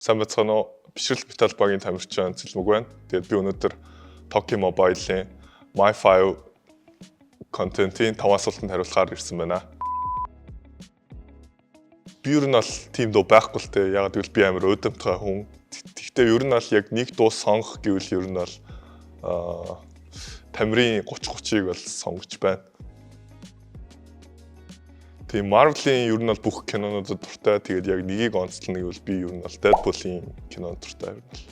Сайн бацгаана уу? Бишрэл Метал багийн тамирчин Цэлмэг байна. Тэгээд би өнөөдөр Toki Mobile-ийн My5 контентын 5 асуултанд хариулахаар ирсэн байна. Би ер нь бол тийм дуу байхгүй л те. Яг гэвэл би амар өдөртгөө хүн. Гэхдээ ер нь бол яг нэг дуу сонгох гэвэл ер нь бол тамирын 30-30-ыг бол сонгож байна. Тийм Marvel-ийн ер нь бол бүх кинонуудад дуртай. Тэгээд яг нэгийг онцлно гэвэл би ер нь бол Deadpool-ийн кинонд дуртай ер нь бол.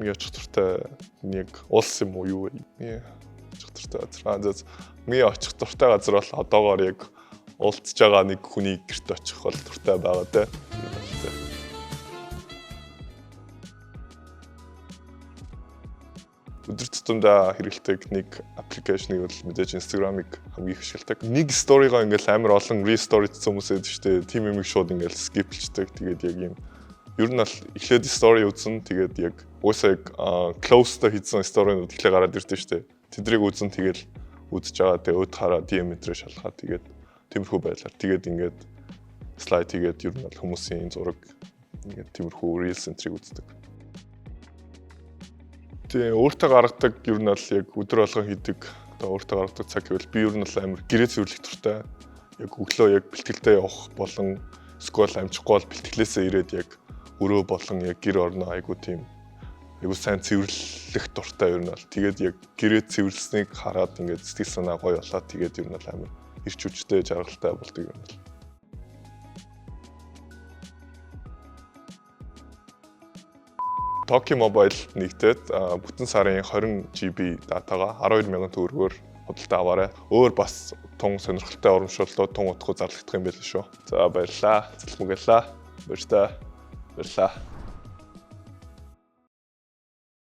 Миний очих дуртай нэг улс юм уу юу вэ? Очих дуртай газар. Миний очих дуртай газар бол одоогоор яг уулзж байгаа нэг хүний гэрт очих бол дуртай байгаа те. Өдөр тутамдаа хэрэглэдэг нэг аппликейшнийг бол мэдээж Instagram-ыг хамгийн их ашигладаг. Нэг сторигоо ингээл амар олон ресторицсэн хүмүүс байдаг шүү дээ. Тим юмыг шууд ингээл скиплчдэг. Тэгээд яг юм ер нь бол эхлээд стори үзэн тэгээд яг уусаа яг close-та хийсэн сторинууд эхлээ гараад ирдэ шүү дээ. Тэдрийг үзэн тэгээд үзэж байгаа. Тэгээд өд хараа DM-ээр шалгаад тэгээд тиймэрхүү байлаар тэгээд ингээд слайд хийгээд ер нь бол хүмүүсийн зураг ингээд тиймэрхүү reels энтрийг үздэг. Тэгээ өөртөө гаргадаг ер нь бол яг өдөр болгон хийдэг одоо өөртөө гаргадаг цаг гэвэл би ер нь бол амар гэрээ цэвэрлэх дуртай. Яг өглөө яг бэлтгэлдээ явах болон скол амжихгүй бол бэлтгэлээсээ ирээд яг өрөө болон яг гэр орноо айгуу тийм айгуу сайн цэвэрлэх дуртай ер нь бол. Тэгээд яг гэрээ цэвэрлсэнийг хараад ингээд сэтгэл санаа гоё болоод тэгээд ер нь бол амар ирч хүчтэй жаргалтай болдог юм бол. Toki Mobile нэгдээд бүтэн сарын 20 GB датагаа 12,000 төгрөгөөр худалдаа аваарай. Өөр бас тун сонирхолтой урамшууллууд тун утгагүй зарлагдах юм байл шүү. За баярлалаа. Цэлмэг байлаа. Баярлалаа.